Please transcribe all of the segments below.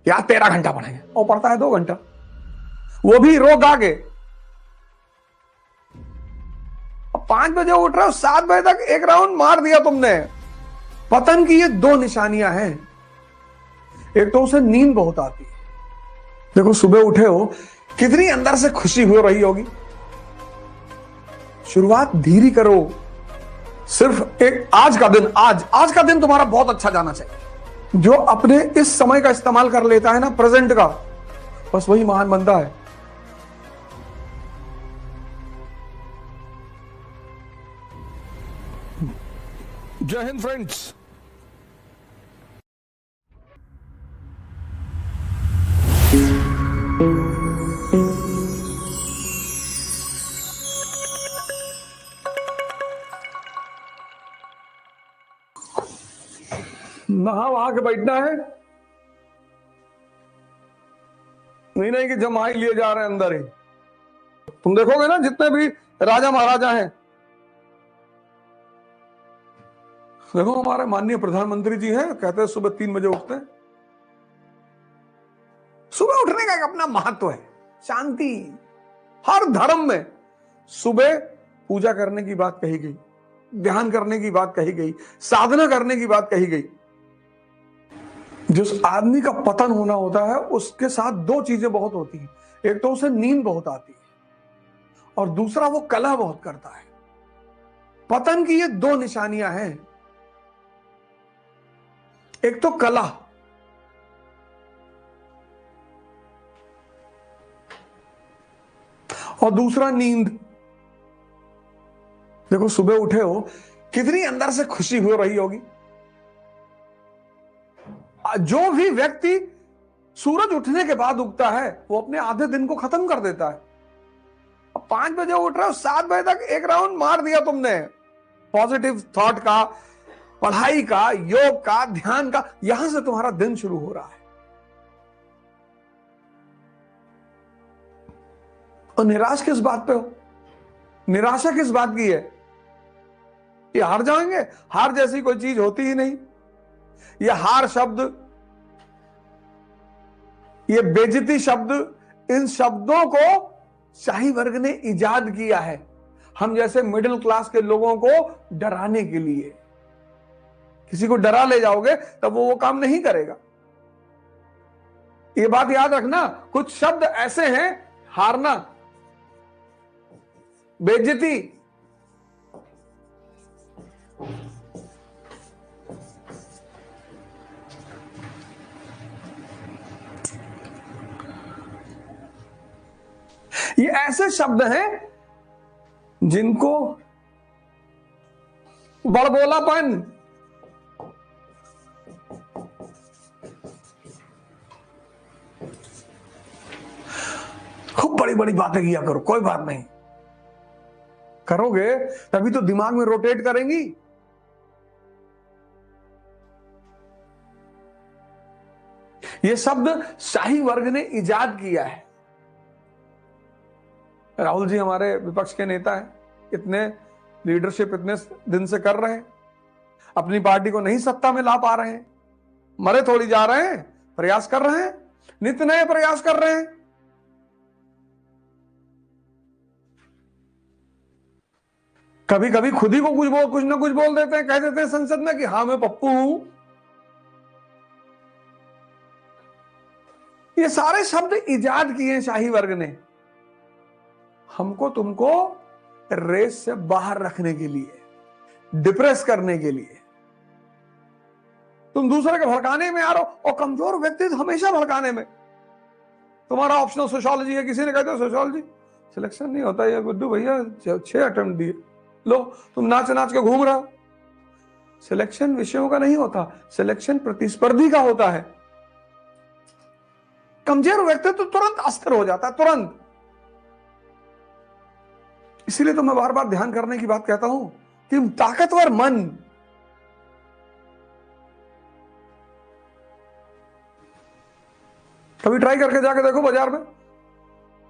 या 13 घंटा पढ़ेंगे, और पढ़ता है 2 घंटा, वो भी रो गा के। 5 बजे उठ रहे हो, 7 बजे तक एक राउंड मार दिया तुमने। पतन की ये 2 निशानियां हैं। एक तो उसे नींद बहुत आती है। देखो सुबह उठे हो, कितनी अंदर से खुशी हो रही होगी। शुरुआत धीरे करो। सिर्फ एक आज का दिन तुम्हारा बहुत अच्छा जाना चाहिए। जो अपने इस समय का इस्तेमाल कर लेता है ना, प्रेजेंट का, बस वही महान बनता है। जय हिंद फ्रेंड्स। नहा वहा के बैठना है, नहीं कि जमाई लिए जा रहे हैं अंदर ही। तुम देखोगे ना, जितने भी राजा महाराजा हैं, देखो हमारे माननीय प्रधानमंत्री जी हैं, कहते हैं सुबह 3 बजे उठते हैं। सुबह उठने का एक अपना महत्व है। शांति, हर धर्म में सुबह पूजा करने की बात कही गई, ध्यान करने की बात कही गई, साधना करने की बात कही गई। जिस आदमी का पतन होना होता है, उसके साथ 2 चीजें बहुत होती हैं। एक तो उसे नींद बहुत आती है, और दूसरा वो कलह बहुत करता है। पतन की ये 2 निशानियां हैं। एक तो कलह, और दूसरा नींद। देखो सुबह उठे हो, कितनी अंदर से खुशी हो रही होगी। जो भी व्यक्ति सूरज उठने के बाद उगता है, वो अपने आधे दिन को खत्म कर देता है। अब 5 बजे उठ रहे हो, 7 बजे तक एक राउंड मार दिया तुमने। पॉजिटिव थॉट का, पढ़ाई का, योग का, ध्यान का, यहां से तुम्हारा दिन शुरू हो रहा है। और निराश किस बात पे हो? निराशा किस बात की है? ये हार जाएंगे? हार जैसी कोई चीज होती ही नहीं। ये हार शब्द, ये बेइज्जती शब्द, इन शब्दों को शाही वर्ग ने इजाद किया है, हम जैसे मिडिल क्लास के लोगों को डराने के लिए। किसी को डरा ले जाओगे तब वो काम नहीं करेगा। ये बात याद रखना, कुछ शब्द ऐसे हैं, हारना, बेइज्जती, ये ऐसे शब्द हैं जिनको बड़बोलापन, खूब बड़ी बड़ी बातें किया करो, कोई बात नहीं, करोगे तभी तो दिमाग में रोटेट करेंगी। ये शब्द शाही वर्ग ने इजाद किया है। राहुल जी हमारे विपक्ष के नेता हैं, इतने लीडरशिप इतने दिन से कर रहे हैं, अपनी पार्टी को नहीं सत्ता में ला पा रहे हैं, मरे थोड़ी जा रहे हैं, प्रयास कर रहे हैं, नित्य नए प्रयास कर रहे हैं। कभी कभी खुद ही को कुछ ना कुछ बोल देते हैं, कह देते हैं संसद में कि हाँ मैं पप्पू हूं। ये सारे शब्द इजाद किए शाही वर्ग ने, हमको तुमको रेस से बाहर रखने के लिए, डिप्रेस करने के लिए। तुम दूसरे के भड़काने में आ रहे हो, और कमजोर व्यक्ति हमेशा भड़काने में। तुम्हारा ऑप्शनल सोशियोलॉजी है, किसी ने कहते सोशियोलॉजी सिलेक्शन नहीं होता, ये गुड्डू भैया 6 अटेम्प्ट दिए, लो तुम नाच नाच के घूम रहे हो। सिलेक्शन विषयों का नहीं होता, सिलेक्शन प्रतिस्पर्धी का होता है। कमजोर व्यक्ति तो तुरंत अस्थिर हो जाता है, तुरंत। इसीलिए तो मैं बार बार ध्यान करने की बात कहता हूं कि ताकतवर मन, कभी ट्राई करके जाके देखो, बाजार में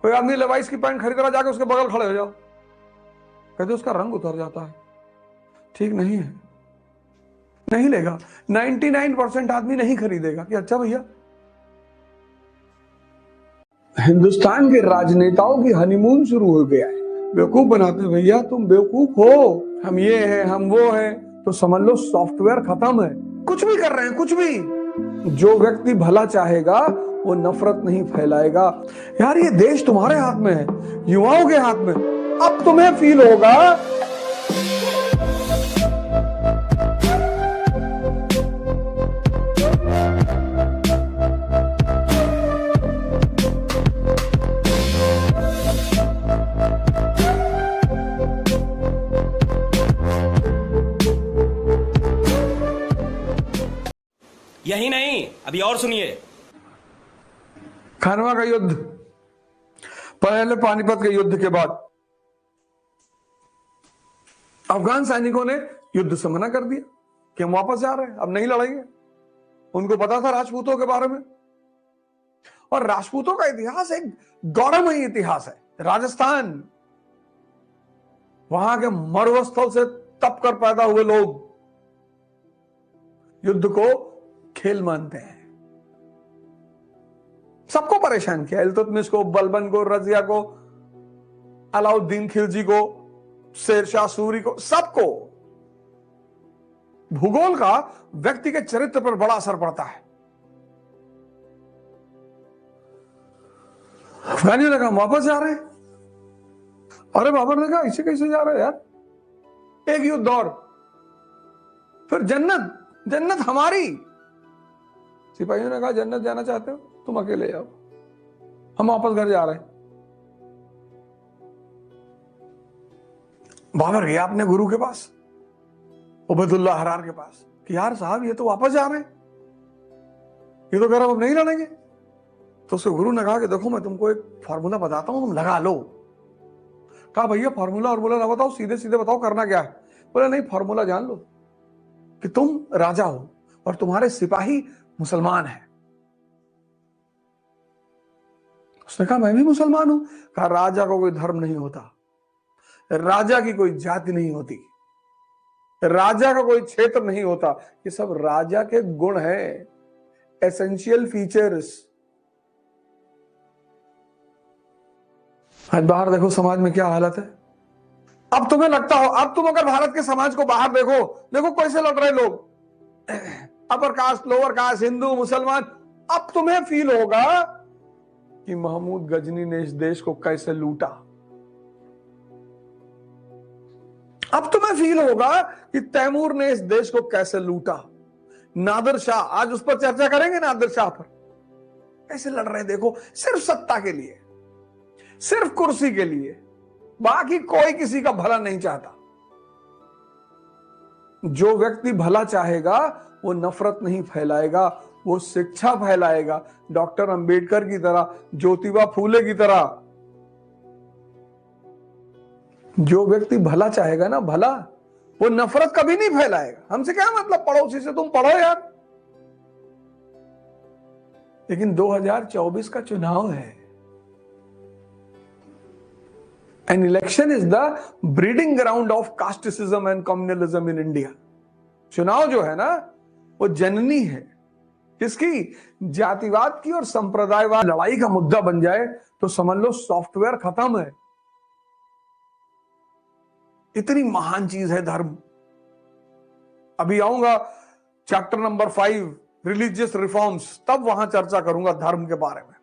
कोई आदमी लेवाइस की पैंट खरीद रहा, जाके उसके बगल खड़े हो जाओ, कहते उसका रंग उतर जाता है। ठीक नहीं है, नहीं लेगा। 99% आदमी नहीं खरीदेगा कि अच्छा भैया हिंदुस्तान के राजनेताओं की हनीमून शुरू हो गया है। बेवकूफ बनाते भैया, तुम बेवकूफ हो, हम ये हैं हम वो हैं, तो समझ लो सॉफ्टवेयर खत्म है। कुछ भी कर रहे हैं, कुछ भी। जो व्यक्ति भला चाहेगा वो नफरत नहीं फैलाएगा। यार ये देश तुम्हारे हाथ में है, युवाओं के हाथ में। अब तुम्हें फील होगा यही नहीं, अभी और सुनिए। खानवा का युद्ध, पहले पानीपत के युद्ध के बाद अफगान सैनिकों ने युद्ध से मना कर दिया कि हम वापस जा रहे हैं, अब नहीं लड़ेंगे। उनको पता था राजपूतों के बारे में, और राजपूतों का इतिहास एक गौरवमयी इतिहास है। राजस्थान, वहां के मरुस्थल से तप कर पैदा हुए लोग युद्ध को खेल मानते हैं। सबको परेशान किया, इल्तुतमिश को, बलबन को, रजिया को, अलाउद्दीन खिलजी को, शेरशाह सूरी को, सबको। भूगोल का व्यक्ति के चरित्र पर बड़ा असर पड़ता है। अफगानियों ने कहा वापस जा रहे हैं। अरे बाबर ने कहा इसे कैसे जा रहे हैं यार, एक युद्ध और, फिर जन्नत, जन्नत हमारी। सिपाहियों ने कहा जन्नत जाना चाहते हो तुम अकेले जाओ, हम वापस घर जा रहे हैं। बाबर गया अपने गुरु के पास, उबैदुल्लाह हरार के पास, कि यार साहब ये तो वापस जा रहे हैं, ये तो कह रहा अब नहीं लड़ेंगे। तो उसके गुरु ने कहा कि देखो मैं तुमको एक फॉर्मूला बताता हूं, तुम लगा लो। कहा भैया फॉर्मूला और बोला ना बताओ, सीधे सीधे बताओ करना क्या है। बोला नहीं, फॉर्मूला जान लो कि तुम राजा हो और तुम्हारे सिपाही मुसलमान हैं। उसने कहा मैं भी मुसलमान हूं। कहा राजा को कोई धर्म नहीं होता, राजा की कोई जाति नहीं होती, राजा का कोई क्षेत्र नहीं होता, ये सब राजा के गुण हैं, एसेंशियल फीचर्स। आज बाहर देखो समाज में क्या हालत है। अब तुम्हें लगता हो, अब तुम अगर भारत के समाज को बाहर देखो, देखो कैसे लड़ रहे लोग, upper caste, lower caste, Hindu, मुसलमान। अब तुम्हें फील होगा कि महमूद गजनी ने इस देश को कैसे लूटा। अब तुम्हें फील होगा कि तैमूर ने इस देश को कैसे लूटा। नादिर शाह, आज उस पर चर्चा करेंगे, नादिर शाह पर कैसे लड़ रहे हैं देखो, सिर्फ सत्ता के लिए, सिर्फ कुर्सी के लिए, बाकी कोई किसी का भला नहीं चाहता। जो व्यक्ति भला चाहेगा वो नफरत नहीं फैलाएगा, वो शिक्षा फैलाएगा, डॉक्टर अंबेडकर की तरह, ज्योतिबा फूले की तरह। जो व्यक्ति भला चाहेगा ना, भला, वो नफरत कभी नहीं फैलाएगा। हमसे क्या मतलब, पड़ोसी से तुम पढ़ो यार। लेकिन 2024 का चुनाव है, an election is the breeding ground of casteism and communalism in India. चुनाव जो है ना वो जननी है, किसकी, जातिवाद की और संप्रदायवाद। लड़ाई का मुद्दा बन जाए तो समझ लो सॉफ्टवेयर खत्म है। इतनी महान चीज है धर्म। अभी आऊंगा चैप्टर नंबर 5 रिलीजियस रिफॉर्म्स, तब वहां चर्चा करूंगा धर्म के बारे में।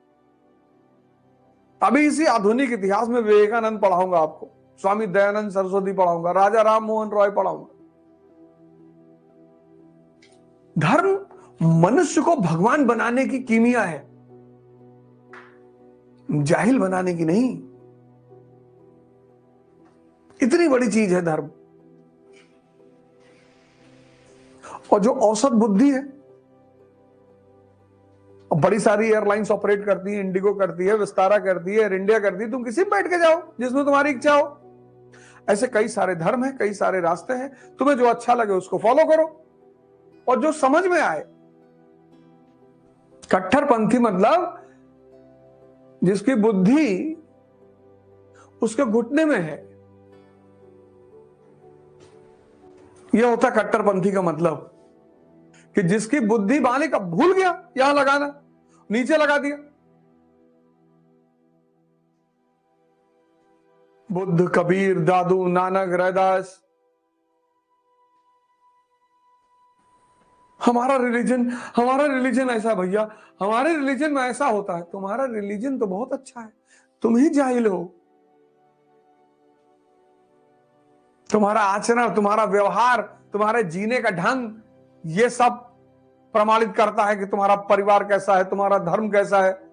अभी इसी आधुनिक इतिहास में विवेकानंद पढ़ाऊंगा आपको, स्वामी दयानंद सरस्वती पढ़ाऊंगा, राजा राम मोहन रॉय पढ़ाऊंगा। धर्म मनुष्य को भगवान बनाने की कीमिया है, जाहिल बनाने की नहीं। इतनी बड़ी चीज है धर्म। और जो औसत बुद्धि है, बड़ी सारी एयरलाइंस ऑपरेट करती है, इंडिगो करती है, विस्तारा करती है, एयर इंडिया करती है, तुम किसी में बैठ के जाओ जिसमें तुम्हारी इच्छा हो। ऐसे कई सारे धर्म हैं, कई सारे रास्ते हैं, तुम्हें जो अच्छा लगे उसको फॉलो करो और जो समझ में आए। कट्टरपंथी मतलब जिसकी बुद्धि उसके घुटने में है, यह होता कट्टरपंथी का मतलब, कि जिसकी बुद्धि बाने का भूल गया, यहां लगाना, नीचे लगा दिया। बुद्ध, कबीर, दादू, नानक, रैदास। हमारा रिलीजन ऐसा भैया, हमारे रिलीजन में ऐसा होता है। तुम्हारा रिलीजन तो बहुत अच्छा है, तुम ही जाहिल हो। तुम्हारा आचरण, तुम्हारा व्यवहार, तुम्हारे जीने का ढंग, ये सब प्रमाणित करता है कि तुम्हारा परिवार कैसा है, तुम्हारा धर्म कैसा है।